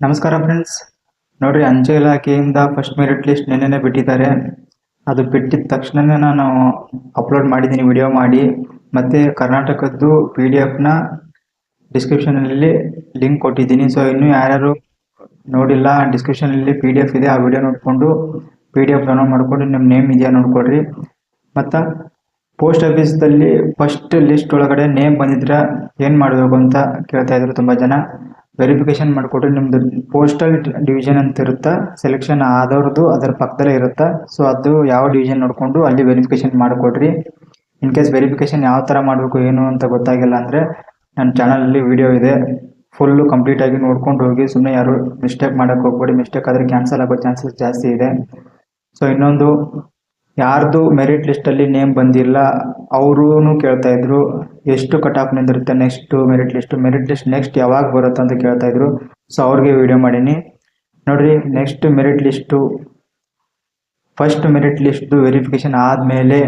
ನಮಸ್ಕಾರ ಫ್ರೆಂಡ್ಸ್. ನೋಡ್ರಿ, ಅಂಚೆ ಇಲಾಖೆಯಿಂದ ಫಸ್ಟ್ ಮೆರಿಟ್ ಲಿಸ್ಟ್ ನೆನ್ನೆನೆ ಬಿಟ್ಟಿದ್ದಾರೆ. ಅದು ಬಿಟ್ಟಿದ ತಕ್ಷಣನೇ ನಾನು ಅಪ್ಲೋಡ್ ಮಾಡಿದ್ದೀನಿ ವಿಡಿಯೋ ಮಾಡಿ. ಮತ್ತು ಕರ್ನಾಟಕದ್ದು PDF-ನ ಡಿಸ್ಕ್ರಿಪ್ಷನಲ್ಲಿ ಲಿಂಕ್ ಕೊಟ್ಟಿದ್ದೀನಿ. ಸೊ ಇನ್ನೂ ಯಾರ್ಯಾರು ನೋಡಿಲ್ಲ, ಡಿಸ್ಕ್ರಿಪ್ಷನಲ್ಲಿ PDF ಇದೆ, ಆ ವಿಡಿಯೋ ನೋಡಿಕೊಂಡು PDF ಡೌನ್ಲೋಡ್ ಮಾಡಿಕೊಂಡು ನಿಮ್ಮ ನೇಮ್ ಇದೆಯಾ ನೋಡ್ಕೊಳ್ರಿ. ಮತ್ತು ಪೋಸ್ಟ್ ಆಫೀಸ್ದಲ್ಲಿ ಫಸ್ಟ್ ಲಿಸ್ಟ್ ಒಳಗಡೆ ನೇಮ್ ಬಂದಿದ್ರೆ ಏನು ಮಾಡಬೇಕು ಅಂತ ಕೇಳ್ತಾ ಇದ್ರು ತುಂಬ ಜನ. ವೆರಿಫಿಕೇಶನ್ ಮಾಡಿಕೊಡ್ರಿ, ನಿಮ್ಮದು ಪೋಸ್ಟಲ್ ಡಿವಿಷನ್ ಅಂತ ಇರುತ್ತೆ, ಸೆಲೆಕ್ಷನ್ ಆದವ್ರದ್ದು ಅದರ ಪಕ್ಕದಲ್ಲೇ ಇರುತ್ತೆ. ಸೊ ಅದು ಯಾವ ಡಿವಿಷನ್ ನೋಡಿಕೊಂಡು ಅಲ್ಲಿ ವೆರಿಫಿಕೇಶನ್ ಮಾಡಿಕೊಡ್ರಿ. ಇನ್ ಕೇಸ್ ವೆರಿಫಿಕೇಶನ್ ಯಾವ ಥರ ಮಾಡಬೇಕು ಏನು ಅಂತ ಗೊತ್ತಾಗಿಲ್ಲ ಅಂದರೆ ನನ್ನ ಚಾನಲಲ್ಲಿ ವಿಡಿಯೋ ಇದೆ, ಫುಲ್ಲು ಕಂಪ್ಲೀಟಾಗಿ ನೋಡ್ಕೊಂಡು ಹೋಗಿ. ಸುಮ್ಮನೆ ಯಾರು ಮಿಸ್ಟೇಕ್ ಮಾಡೋಕ್ಕೆ ಹೋಗ್ಬೇಡಿ, ಮಿಸ್ಟೇಕ್ ಆದರೆ ಕ್ಯಾನ್ಸಲ್ ಆಗೋ ಚಾನ್ಸಸ್ ಜಾಸ್ತಿ ಇದೆ. ಸೊ ಇನ್ನೊಂದು, ಯಾರ್ದು ಮೆರಿಟ್ ಲಿಸ್ಟಲ್ಲಿ ನೇಮ್ ಬಂದಿಲ್ಲ ಅವರೂ ಕೇಳ್ತಾ ಇದ್ರು ಎಷ್ಟು ಕಟ್ ಆಫ್ ನಿಂದಿರುತ್ತೆ ನೆಕ್ಸ್ಟ್ ಮೆರಿಟ್ ಲಿಸ್ಟ್ ನೆಕ್ಸ್ಟ್ ಯಾವಾಗ ಬರುತ್ತೆ ಅಂತ ಕೇಳ್ತಾ ಇದ್ರು. ಸೊ ಅವ್ರಿಗೆ ವಿಡಿಯೋ ಮಾಡೀನಿ ನೋಡ್ರಿ. Next merit list, first merit ಲಿಸ್ಟ್ದು ವೆರಿಫಿಕೇಶನ್ ಆದಮೇಲೆ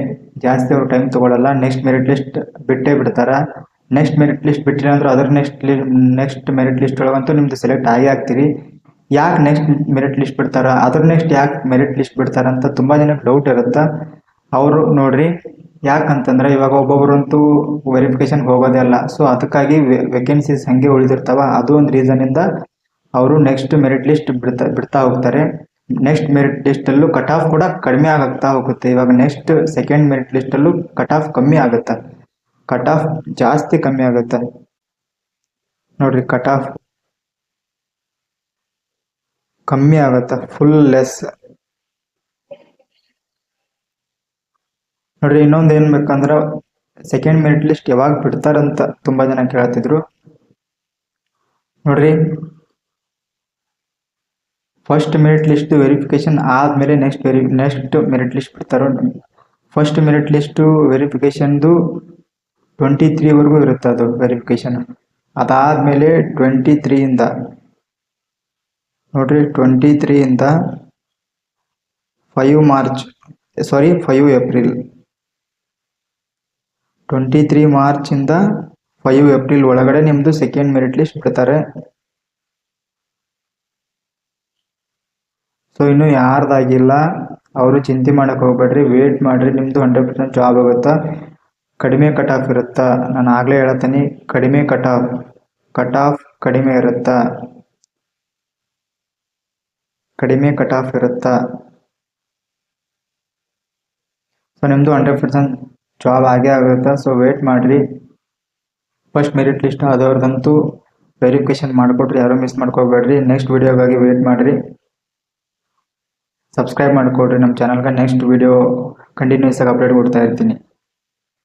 ಜಾಸ್ತಿ ಅವ್ರು ಟೈಮ್ ತೊಗೊಳ್ಳಲ್ಲ. ನೆಕ್ಸ್ಟ್ ಮೆರಿಟ್ ಲಿಸ್ಟ್ ಬಿಟ್ಟೇ ಬಿಡ್ತಾರೆ. ನೆಕ್ಸ್ಟ್ ಮೆರಿಟ್ ಲಿಸ್ಟ್ ಬಿಟ್ಟಿಲ್ಲ ಅಂದ್ರೆ ಅದರ ನೆಕ್ಸ್ಟ್ ಮೆರಿಟ್ ಲಿಸ್ಟ್ ಒಳಗಂತೂ ನಿಮ್ಮದು ಸೆಲೆಕ್ಟ್ ಆಗಿ ಆಗ್ತೀರಿ. ಯಾಕೆ ನೆಕ್ಸ್ಟ್ ಮೆರಿಟ್ ಲಿಸ್ಟ್ ಬಿಡ್ತಾರೆ, ಅದ್ರ ನೆಕ್ಸ್ಟ್ ಯಾಕೆ ಮೆರಿಟ್ ಲಿಸ್ಟ್ ಬಿಡ್ತಾರೆ ಅಂತ ತುಂಬ ಜನಕ್ಕೆ ಡೌಟ್ ಇರುತ್ತೆ. ಅವರು ನೋಡ್ರಿ, ಯಾಕಂತಂದ್ರೆ ಇವಾಗ ಒಬ್ಬೊಬ್ಬರಂತೂ ವೆರಿಫಿಕೇಶನ್ ಹೋಗೋದೇ ಅಲ್ಲ. ಸೊ ಅದಕ್ಕಾಗಿ ವೇಕೆನ್ಸೀಸ್ ಹಂಗೆ ಉಳಿದಿರ್ತಾವ. ಅದು ಒಂದು ರೀಸನಿಂದ ಅವರು ನೆಕ್ಸ್ಟ್ ಮೆರಿಟ್ ಲಿಸ್ಟ್ ಬಿಡ್ತಾ ಹೋಗ್ತಾರೆ. ನೆಕ್ಸ್ಟ್ ಮೆರಿಟ್ ಲಿಸ್ಟಲ್ಲೂ ಕಟ್ ಆಫ್ ಕೂಡ ಕಡಿಮೆ ಆಗ್ತಾ ಹೋಗುತ್ತೆ. ಇವಾಗ ನೆಕ್ಸ್ಟ್ ಸೆಕೆಂಡ್ ಮೆರಿಟ್ ಲಿಸ್ಟಲ್ಲೂ ಕಟ್ ಆಫ್ ಕಮ್ಮಿ ಆಗುತ್ತೆ, ಕಟ್ ಆಫ್ ಜಾಸ್ತಿ ಕಮ್ಮಿ ಆಗುತ್ತೆ ನೋಡ್ರಿ. ಕಟ್ ಆಫ್ ಕಮ್ಮಿ ಆಗುತ್ತೆ, ಫುಲ್ ಲೆಸ್ ನೋಡ್ರಿ. ಇನ್ನೊಂದು ಏನು ಬೇಕಂದ್ರೆ, ಸೆಕೆಂಡ್ ಮೆರಿಟ್ ಲಿಸ್ಟ್ ಯಾವಾಗ ಬಿಡ್ತಾರಂತ ತುಂಬ ಜನ ಕೇಳ್ತಿದ್ರು ನೋಡ್ರಿ. ಫಸ್ಟ್ ಮೆರಿಟ್ ಲಿಸ್ಟ್ ವೆರಿಫಿಕೇಶನ್ ಆದಮೇಲೆ ನೆಕ್ಸ್ಟ್ ಮೆರಿಟ್ ಲಿಸ್ಟ್ ಬಿಡ್ತಾರೋ. ಫಸ್ಟ್ ಮೆರಿಟ್ ಲಿಸ್ಟು ವೆರಿಫಿಕೇಶನ್ದು 23ವರೆಗೂ ಇರುತ್ತೆ ಅದು ವೆರಿಫಿಕೇಶನ್. ಅದಾದಮೇಲೆ 23ಇಂದ ನೋಡ್ರಿ, 23ಇಂದ 5 ಏಪ್ರಿಲ್ 23 ಮಾರ್ಚಿಂದ 5 ಏಪ್ರಿಲ್ ಒಳಗಡೆ ನಿಮ್ಮದು ಸೆಕೆಂಡ್ ಮೆರಿಟ್ ಲಿಸ್ಟ್ ಬಿಡ್ತಾರೆ. ಸೊ ಇನ್ನು ಯಾರ್ದಾಗಿಲ್ಲ ಅವರು ಚಿಂತೆ ಮಾಡೋಕೆ ಹೋಗ್ಬೇಡ್ರಿ, ವೇಟ್ ಮಾಡಿರಿ, ನಿಮ್ಮದು 100% ಜಾಬ್ ಆಗುತ್ತೆ. ಕಡಿಮೆ ಕಟ್ ಆಫ್ ಇರುತ್ತಾ, ನಾನು ಆಗಲೇ ಹೇಳ್ತೀನಿ, ಕಡಿಮೆ ಕಟ್ ಆಫ್ ಕಡಿಮೆ ಇರುತ್ತಾ, ಕಡಿಮೆ ಕಟ್ ಆಫ್ ಇರುತ್ತಾ. ಸೊ ನಿಮ್ಮದು 100% ಜಾಬ್ ಆಗೇ ಆಗುತ್ತೆ. ಸೊ ವೇಟ್ ಮಾಡಿರಿ. ಫಸ್ಟ್ ಮೆರಿಟ್ ಲಿಸ್ಟ್ ಆದವ್ರದಂತೂ ವೆರಿಫಿಕೇಶನ್ ಮಾಡಿಕೊಟ್ರಿ, ಯಾರೂ ಮಿಸ್ ಮಾಡ್ಕೋಬೇಡ್ರಿ. ನೆಕ್ಸ್ಟ್ ವಿಡಿಯೋಗಾಗಿ ವೇಟ್ ಮಾಡಿರಿ, ಸಬ್ಸ್ಕ್ರೈಬ್ ಮಾಡಿಕೊಡ್ರಿ ನಮ್ಮ ಚಾನಲ್ಗೆ. ನೆಕ್ಸ್ಟ್ ವಿಡಿಯೋ ಕಂಟಿನ್ಯೂಸ್ ಆಗಿ ಅಪ್ಡೇಟ್ ಕೊಡ್ತಾ ಇರ್ತೀನಿ.